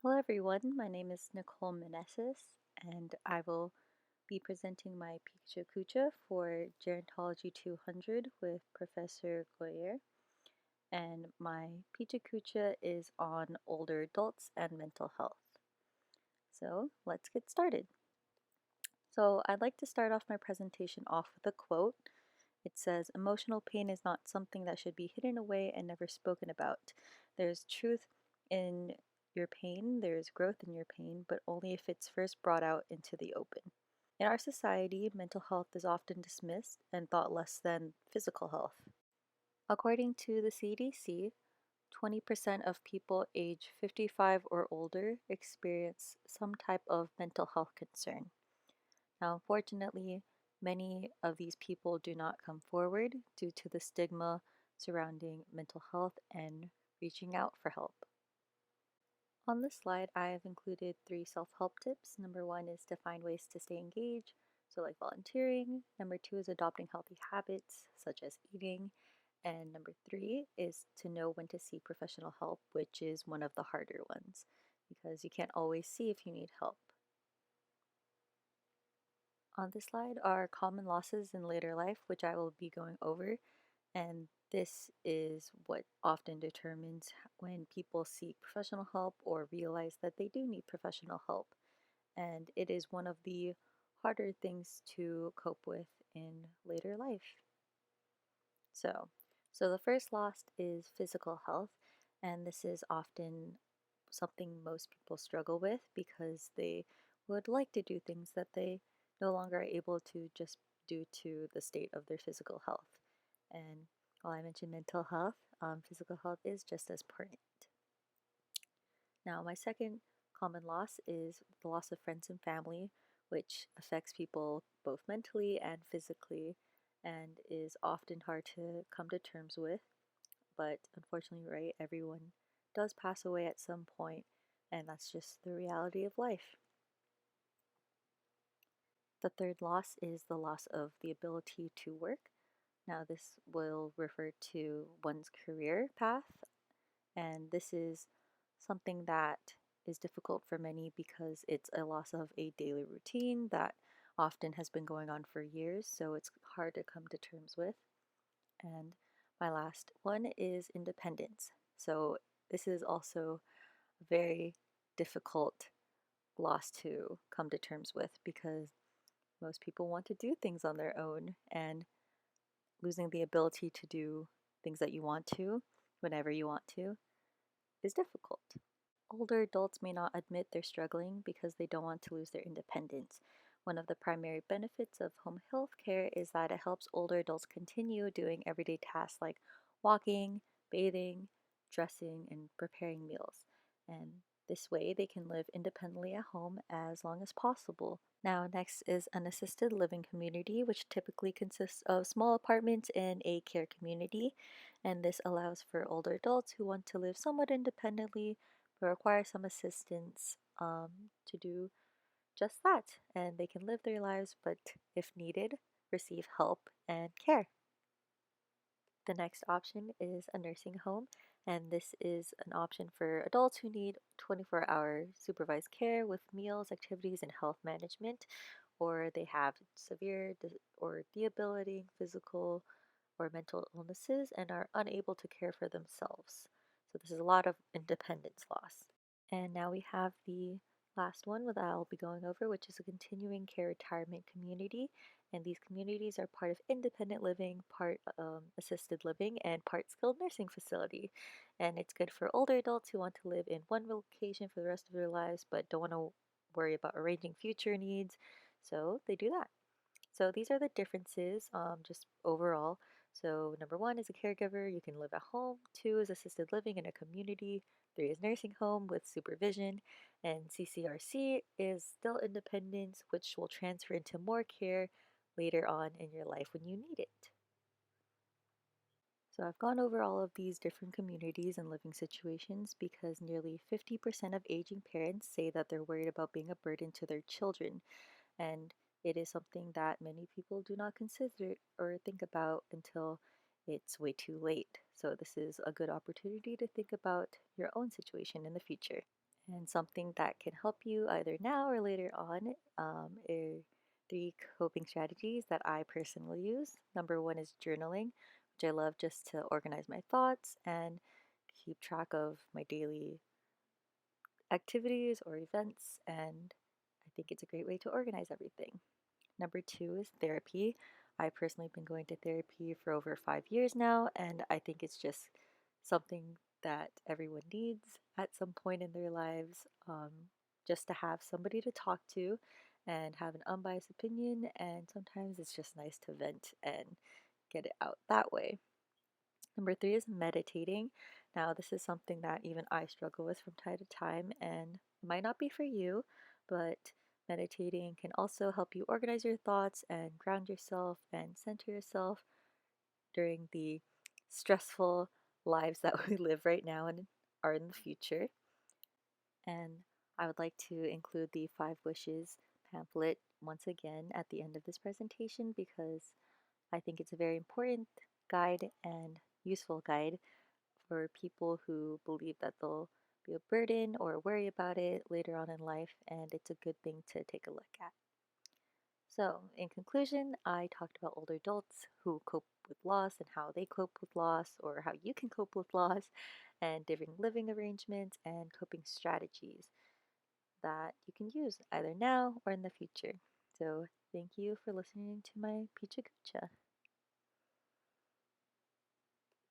Hello everyone, my name is Nicole Meneses and I will be presenting my Pecha Kucha for Gerontology 200 with Professor Goyer. And my Pecha Kucha is on older adults and mental health. So let's get started. So I'd like to start off my presentation off with a quote. It says, "Emotional pain is not something that should be hidden away and never spoken about. There's truth in your pain, there's growth in your pain, but only if it's first brought out into the open." In our society, mental health is often dismissed and thought less than physical health. According to the CDC, 20% of people age 55 or older experience some type of mental health concern. Now, unfortunately, many of these people do not come forward due to the stigma surrounding mental health and reaching out for help. On this slide, I have included 3 self-help tips. Number 1 is to find ways to stay engaged, so like volunteering. Number 2 is adopting healthy habits, such as eating. And number 3 is to know when to seek professional help, which is one of the harder ones, because you can't always see if you need help. On this slide are common losses in later life, which I will be going over, and this is what often determines when people seek professional help or realize that they do need professional help. And it is one of the harder things to cope with in later life. So the first loss is physical health, and this is often something most people struggle with because they would like to do things that they no longer are able to just due to the state of their physical health. And while I mentioned mental health, physical health is just as important. Now, my second common loss is the loss of friends and family, which affects people both mentally and physically and is often hard to come to terms with. But unfortunately, right, everyone does pass away at some point, and that's just the reality of life. The third loss is the loss of the ability to work. Now, this will refer to one's career path, and this is something that is difficult for many because it's a loss of a daily routine that often has been going on for years, so it's hard to come to terms with. And my last one is independence. So this is also a very difficult loss to come to terms with because most people want to do things on their own, and losing the ability to do things that you want to whenever you want to is difficult. Older adults may not admit they're struggling because they don't want to lose their independence. One of the primary benefits of home health care is that it helps older adults continue doing everyday tasks like walking, bathing, dressing, and preparing meals. And this way they can live independently at home as long as possible. Now, next is an assisted living community, which typically consists of small apartments in a care community. And this allows for older adults who want to live somewhat independently but require some assistance to do just that. And they can live their lives, but if needed, receive help and care. The next option is a nursing home, and this is an option for adults who need 24-hour supervised care with meals, activities, and health management, or they have severe or debilitating physical or mental illnesses and are unable to care for themselves. So this is a lot of independence loss. And now we have the last one that I'll be going over, which is a continuing care retirement community. And these communities are part of independent living, part assisted living, and part skilled nursing facility. And it's good for older adults who want to live in one location for the rest of their lives but don't want to worry about arranging future needs. So they do that. So these are the differences just overall. So number 1 is a caregiver, you can live at home. 2 is assisted living in a community. 3 is nursing home with supervision. And CCRC is still independence, which will transfer into more care later on in your life when you need it. So I've gone over all of these different communities and living situations because nearly 50% of aging parents say that they're worried about being a burden to their children. And it is something that many people do not consider or think about until it's way too late. So this is a good opportunity to think about your own situation in the future. And something that can help you either now or later on are three coping strategies that I personally use. Number one is journaling, which I love just to organize my thoughts and keep track of my daily activities or events. And I think it's a great way to organize everything. Number two is therapy. I personally been going to therapy for over 5 years now, and I think it's just something that everyone needs at some point in their lives, just to have somebody to talk to and have an unbiased opinion. And sometimes it's just nice to vent and get it out that way. Number three is meditating. Now, this is something that even I struggle with from time to time, and it might not be for you, but meditating can also help you organize your thoughts and ground yourself and center yourself during the stressful lives that we live right now and are in the future. And I would like to include the Five Wishes pamphlet once again at the end of this presentation because I think it's a very important guide and useful guide for people who believe that they'll be a burden or worry about it later on in life, and it's a good thing to take a look at. So, in conclusion, I talked about older adults who cope with loss and how they cope with loss, or how you can cope with loss, and different living arrangements and coping strategies that you can use either now or in the future. So, thank you for listening to my Pecha Kucha.